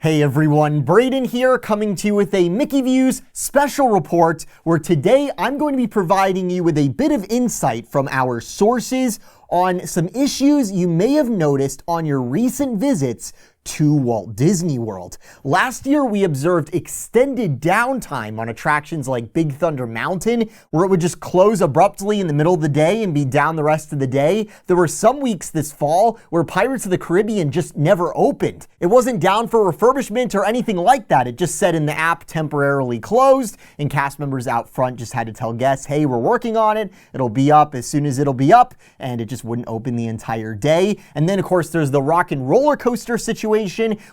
Hey everyone, Brayden here, coming to you with a Mickey Views special report where today I'm going to be providing you with a bit of insight from our sources on some issues you may have noticed on your recent visits to Walt Disney World. Last year, we observed extended downtime on attractions like Big Thunder Mountain, where it would just close abruptly in the middle of the day and be down the rest of the day. There were some weeks this fall where Pirates of the Caribbean just never opened. It wasn't down for refurbishment or anything like that. It just said in the app temporarily closed, and cast members out front just had to tell guests, hey, we're working on it. It'll be up as soon as it'll be up, and it just wouldn't open the entire day. And then, of course, there's the rock and roller coaster situation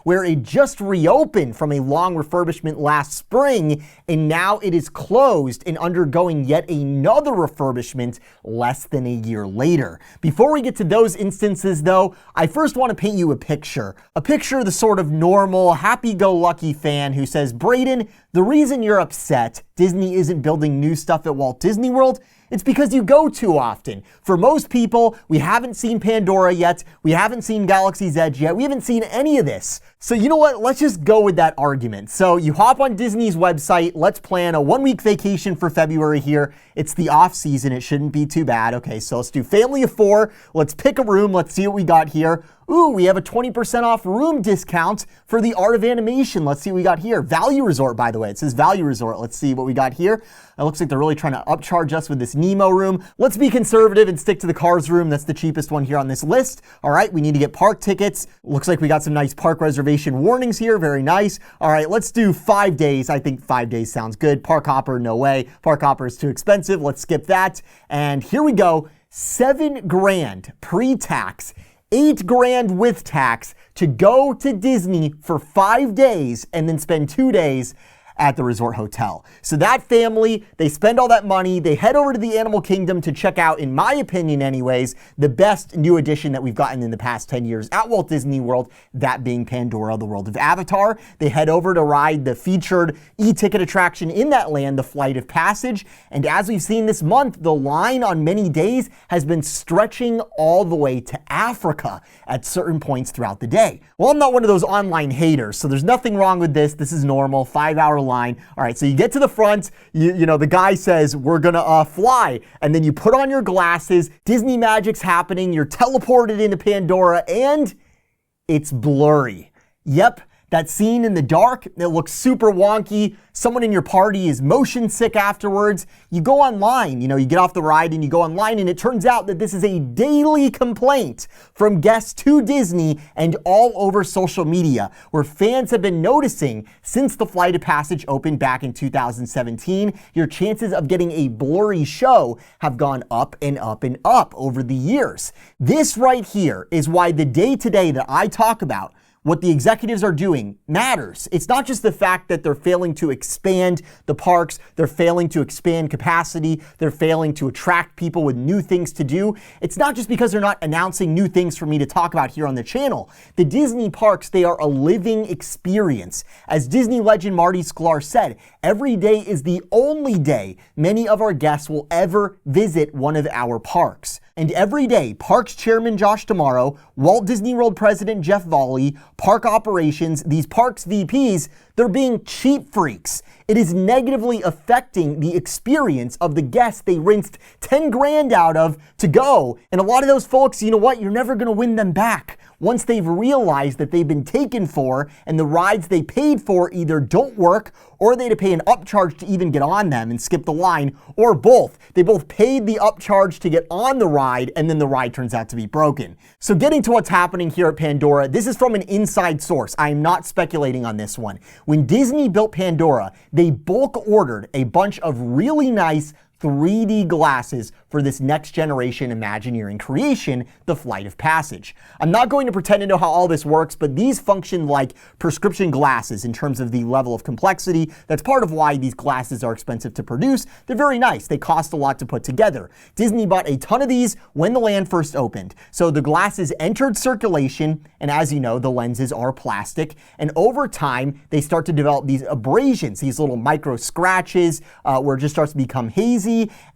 where it just reopened from a long refurbishment last spring, and now it is closed and undergoing yet another refurbishment less than a year later. Before we get to those instances though, I first want to paint you a picture of the sort of normal, happy-go-lucky fan who says, Brayden, the reason you're upset Disney isn't building new stuff at Walt Disney World, it's because you go too often. For most people, we haven't seen Pandora yet. We haven't seen Galaxy's Edge yet. We haven't seen any of this. So you know what? Let's just go with that argument. So you hop on Disney's website. Let's plan a 1-week vacation for February here. It's the off season. It shouldn't be too bad. Okay, so let's do family of 4. Let's pick a room. Let's see what we got here. Ooh, we have a 20% off room discount for the Art of Animation. Let's see what we got here. Value Resort, by the way. It says Value Resort. Let's see what we got here. It looks like they're really trying to upcharge us with this Nemo room. Let's be conservative and stick to the Cars room. That's the cheapest one here on this list. All right, we need to get park tickets. Looks like we got some nice park reservation warnings here. Very nice. All right, let's do 5 days. I think 5 days sounds good. Park hopper, no way. Park hopper is too expensive. Let's skip that. And here we go. $7,000 pre-tax. $8,000 with tax to go to Disney for 5 days and then spend 2 days at the resort hotel. So that family, they spend all that money, they head over to the Animal Kingdom to check out, in my opinion anyways, the best new addition that we've gotten in the past 10 years at Walt Disney World, that being Pandora, the World of Avatar. They head over to ride the featured e-ticket attraction in that land, the Flight of Passage. And as we've seen this month, the line on many days has been stretching all the way to Africa at certain points throughout the day. Well, I'm not one of those online haters, so there's nothing wrong with this. This is normal, 5-hour line. All right, so you get to the front, you know, the guy says, we're gonna fly. And then you put on your glasses, Disney magic's happening, you're teleported into Pandora, and it's blurry. Yep, that scene in the dark, it looks super wonky. Someone in your party is motion sick afterwards. You go online, you get off the ride and you go online, and it turns out that this is a daily complaint from guests to Disney and all over social media, where fans have been noticing since the Flight of Passage opened back in 2017, your chances of getting a blurry show have gone up and up and up over the years. This right here is why the day-to-day that I talk about, what the executives are doing, matters. It's not just the fact that they're failing to expand the parks, they're failing to expand capacity, they're failing to attract people with new things to do. It's not just because they're not announcing new things for me to talk about here on the channel. The Disney parks, they are a living experience. As Disney legend Marty Sklar said, every day is the only day many of our guests will ever visit one of our parks. And every day, Parks Chairman Josh D'Amaro, Walt Disney World President Jeff Volley, Park Operations, these Parks VPs, they're being cheap freaks. It is negatively affecting the experience of the guests they rinsed $10,000 out of to go. And a lot of those folks, you know what? You're never gonna win them back. Once they've realized that they've been taken for and the rides they paid for either don't work or they had to pay an upcharge to even get on them and skip the line, or both. They both paid the upcharge to get on the ride and then the ride turns out to be broken. So getting to what's happening here at Pandora, this is from an inside source. I am not speculating on this one. When Disney built Pandora, they bulk ordered a bunch of really nice 3D glasses for this next generation Imagineering creation, the Flight of Passage. I'm not going to pretend to know how all this works, but these function like prescription glasses in terms of the level of complexity. That's part of why these glasses are expensive to produce. They're very nice. They cost a lot to put together. Disney bought a ton of these when the land first opened. So the glasses entered circulation, and as you know, the lenses are plastic. And over time, they start to develop these abrasions, these little micro scratches where it just starts to become hazy.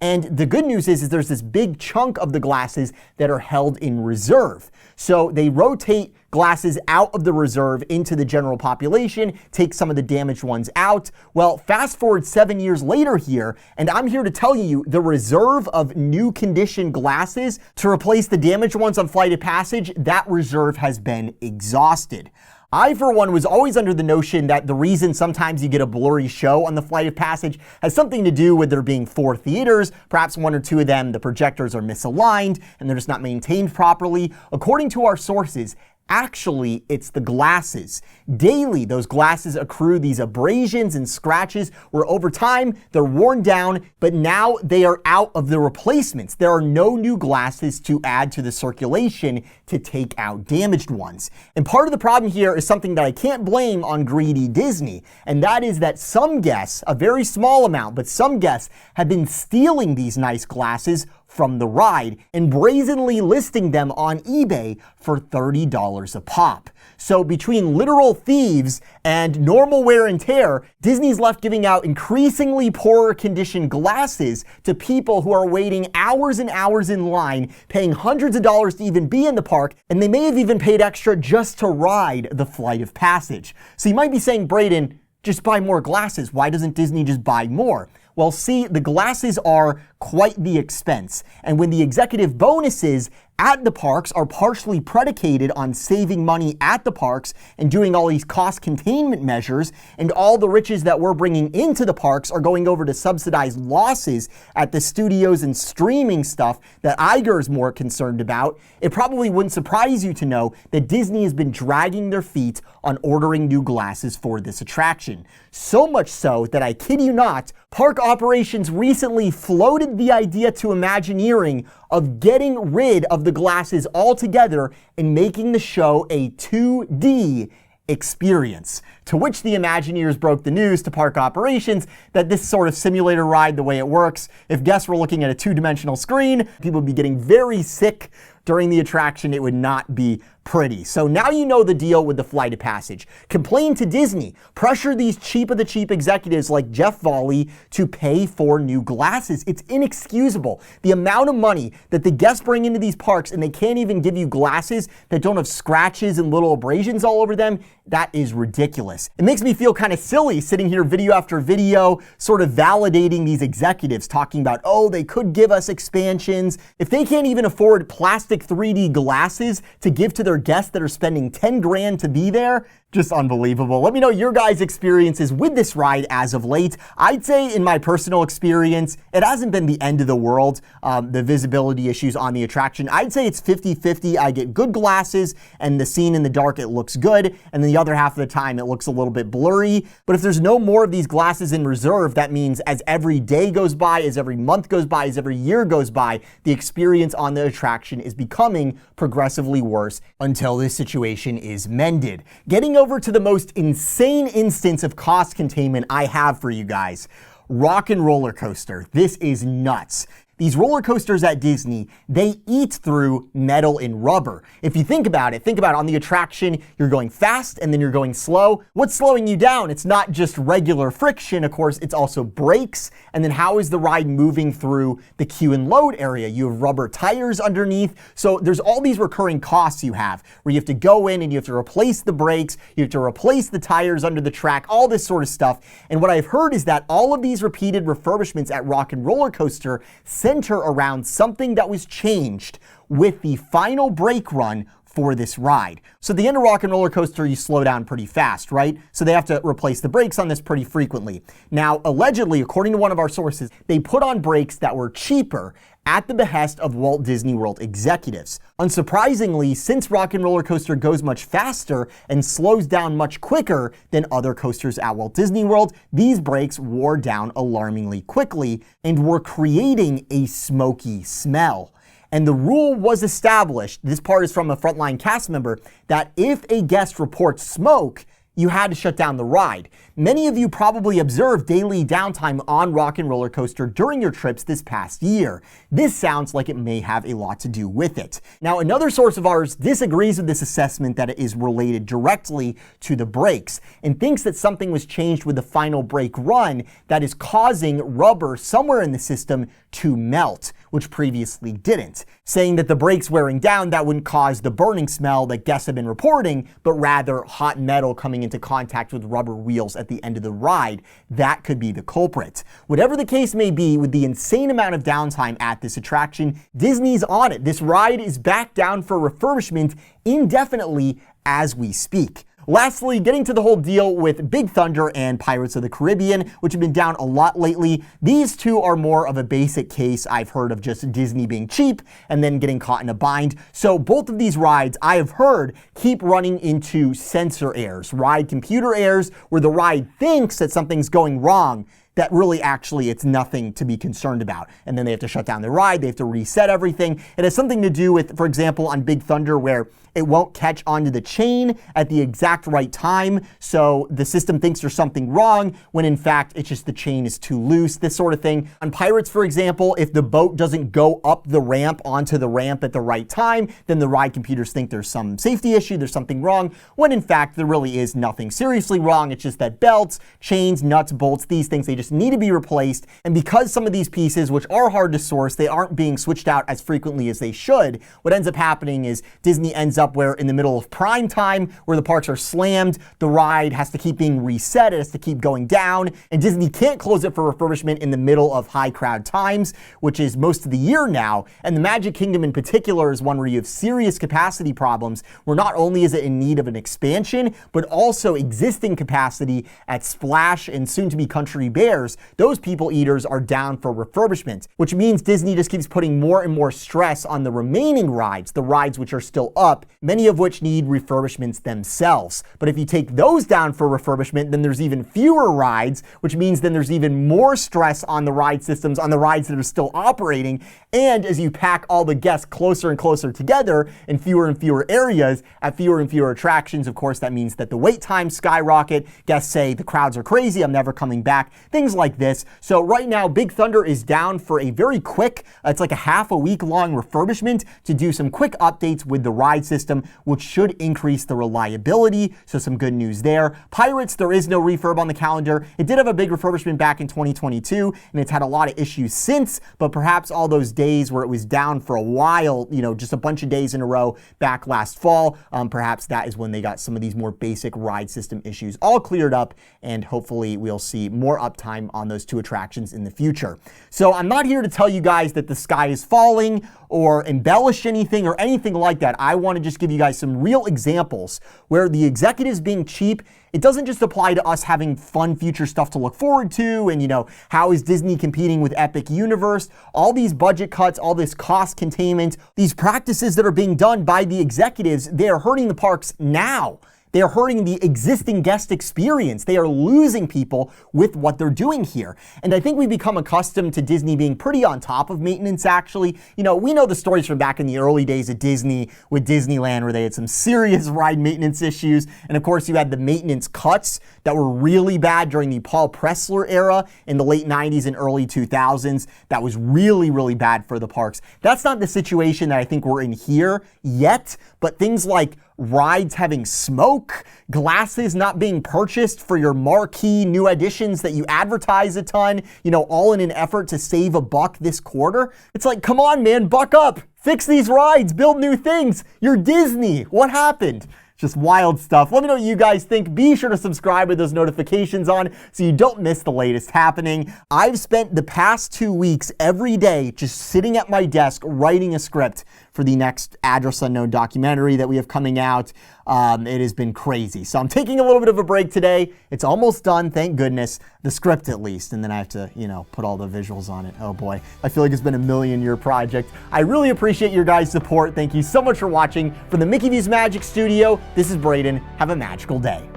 And the good news is there's this big chunk of the glasses that are held in reserve. So they rotate glasses out of the reserve into the general population, take some of the damaged ones out. Well, fast forward 7 years later here, and I'm here to tell you the reserve of new condition glasses to replace the damaged ones on Flight of Passage, that reserve has been exhausted. I, for one, was always under the notion that the reason sometimes you get a blurry show on the Flight of Passage has something to do with there being 4 theaters. Perhaps 1 or 2 of them, the projectors are misaligned and they're just not maintained properly. According to our sources, actually, it's the glasses. Daily, those glasses accrue these abrasions and scratches where over time they're worn down, but now they are out of the replacements. There are no new glasses to add to the circulation to take out damaged ones. And part of the problem here is something that I can't blame on greedy Disney, and that is that some guests, a very small amount, but some guests have been stealing these nice glasses from the ride and brazenly listing them on eBay for $30 a pop. So between literal thieves and normal wear and tear, Disney's left giving out increasingly poorer condition glasses to people who are waiting hours and hours in line, paying hundreds of dollars to even be in the park, and they may have even paid extra just to ride the Flight of Passage. So you might be saying, Brayden, just buy more glasses. Why doesn't Disney just buy more? Well, see, the glasses are quite the expense. And when the executive bonuses at the parks are partially predicated on saving money at the parks and doing all these cost containment measures, and all the riches that we're bringing into the parks are going over to subsidize losses at the studios and streaming stuff that Iger is more concerned about, it probably wouldn't surprise you to know that Disney has been dragging their feet on ordering new glasses for this attraction. So much so that, I kid you not, park operations recently floated the idea to Imagineering of getting rid of the glasses altogether and making the show a 2D experience. To which the Imagineers broke the news to park operations that this sort of simulator ride, the way it works, if guests were looking at a 2-dimensional screen, people would be getting very sick during the attraction. It would not be pretty. So now you know the deal with the Flight of Passage. Complain to Disney. Pressure these cheap of the cheap executives like Jeff Volley to pay for new glasses. It's inexcusable. The amount of money that the guests bring into these parks and they can't even give you glasses that don't have scratches and little abrasions all over them, that is ridiculous. It makes me feel kind of silly sitting here video after video, sort of validating these executives, talking about, oh, they could give us expansions. If they can't even afford plastic 3D glasses to give to their guests that are spending 10 grand to be there, just unbelievable. Let me know your guys' experiences with this ride as of late. I'd say in my personal experience, it hasn't been the end of the world, the visibility issues on the attraction. I'd say it's 50-50. I get good glasses and the scene in the dark, it looks good. And then the other half of the time, it looks a little bit blurry. But if there's no more of these glasses in reserve, that means as every day goes by, as every month goes by, as every year goes by, the experience on the attraction is becoming progressively worse until this situation is mended. Getting over to the most insane instance of cost containment I have for you guys. Rock and Roller Coaster. This is nuts. These roller coasters at Disney, they eat through metal and rubber. If you think about it on the attraction, you're going fast and then you're going slow. What's slowing you down? It's not just regular friction, of course, it's also brakes. And then how is the ride moving through the queue and load area? You have rubber tires underneath. So there's all these recurring costs you have where you have to go in and you have to replace the brakes, you have to replace the tires under the track, all this sort of stuff. And what I've heard is that all of these repeated refurbishments at Rock and Roller Coaster center around something that was changed with the final brake run for this ride. So at the end of Rock and Roller Coaster, you slow down pretty fast, right? So they have to replace the brakes on this pretty frequently. Now, allegedly, according to one of our sources, they put on brakes that were cheaper at the behest of Walt Disney World executives. Unsurprisingly, since Rock and Roller Coaster goes much faster and slows down much quicker than other coasters at Walt Disney World, these brakes wore down alarmingly quickly and were creating a smoky smell. And the rule was established, this part is from a frontline cast member, that if a guest reports smoke, you had to shut down the ride. Many of you probably observed daily downtime on Rock and Roller Coaster during your trips this past year. This sounds like it may have a lot to do with it. Now, another source of ours disagrees with this assessment that it is related directly to the brakes and thinks that something was changed with the final brake run that is causing rubber somewhere in the system to melt, which previously didn't, saying that the brakes wearing down, that wouldn't cause the burning smell that guests have been reporting, but rather hot metal coming into contact with rubber wheels at the end of the ride. That could be the culprit. Whatever the case may be, with the insane amount of downtime at this attraction, Disney's on it. This ride is back down for refurbishment indefinitely as we speak. Lastly, getting to the whole deal with Big Thunder and Pirates of the Caribbean, which have been down a lot lately. These two are more of a basic case I've heard of just Disney being cheap and then getting caught in a bind. So both of these rides, I have heard, keep running into sensor errors, ride computer errors, where the ride thinks that something's going wrong, that really actually it's nothing to be concerned about. And then they have to shut down the ride, they have to reset everything. It has something to do with, for example, on Big Thunder, where it won't catch onto the chain at the exact right time, so the system thinks there's something wrong, when in fact it's just the chain is too loose, this sort of thing. On Pirates, for example, if the boat doesn't go up the ramp onto the ramp at the right time, then the ride computers think there's some safety issue, there's something wrong, when in fact there really is nothing seriously wrong. It's just that belts, chains, nuts, bolts, these things, they just need to be replaced. And because some of these pieces, which are hard to source, they aren't being switched out as frequently as they should, what ends up happening is Disney ends up where in the middle of prime time, where the parks are slammed, the ride has to keep being reset, it has to keep going down, and Disney can't close it for refurbishment in the middle of high crowd times, which is most of the year now. And the Magic Kingdom in particular is one where you have serious capacity problems, where not only is it in need of an expansion, but also existing capacity at Splash and soon to be Country Bears. Those people eaters are down for refurbishment, which means Disney just keeps putting more and more stress on the remaining rides, the rides which are still up, many of which need refurbishments themselves. But if you take those down for refurbishment, then there's even fewer rides, which means then there's even more stress on the ride systems, on the rides that are still operating. And as you pack all the guests closer and closer together in fewer and fewer areas, at fewer and fewer attractions, of course, that means that the wait times skyrocket. Guests say the crowds are crazy, I'm never coming back, things like this. So right now, Big Thunder is down for a very quick, it's like a half a week long refurbishment to do some quick updates with the ride system, which should increase the reliability. So some good news there. Pirates, there is no refurb on the calendar. It did have a big refurbishment back in 2022, and it's had a lot of issues since, but perhaps all those days where it was down for a while, just a bunch of days in a row back last fall, perhaps that is when they got some of these more basic ride system issues all cleared up, and hopefully we'll see more uptime on those two attractions in the future. So I'm not here to tell you guys that the sky is falling or embellish anything or anything like that. I want to just give you guys some real examples where the executives being cheap, it doesn't just apply to us having fun future stuff to look forward to and, how is Disney competing with Epic Universe? All these budget cuts, all this cost containment, these practices that are being done by the executives, they are hurting the parks now. They are hurting the existing guest experience. They are losing people with what they're doing here. And I think we've become accustomed to Disney being pretty on top of maintenance, actually. We know the stories from back in the early days of Disney with Disneyland, where they had some serious ride maintenance issues. And of course, you had the maintenance cuts that were really bad during the Paul Pressler era in the late 90s and early 2000s. That was really, really bad for the parks. That's not the situation that I think we're in here yet, but things like rides having smoke, glasses not being purchased for your marquee new additions that you advertise a ton, all in an effort to save a buck this quarter. It's like, come on, man, buck up, fix these rides, build new things. You're Disney. What happened? Just wild stuff. Let me know what you guys think. Be sure to subscribe with those notifications on so you don't miss the latest happening. I've spent the past 2 weeks every day just sitting at my desk writing a script for the next Address Unknown documentary that we have coming out. It has been crazy. So I'm taking a little bit of a break today. It's almost done, thank goodness. The script at least. And then I have to, put all the visuals on it. Oh boy. I feel like it's been a million-year project. I really appreciate your guys' support. Thank you so much for watching. From the Mickey V's Magic Studio, this is Brayden. Have a magical day.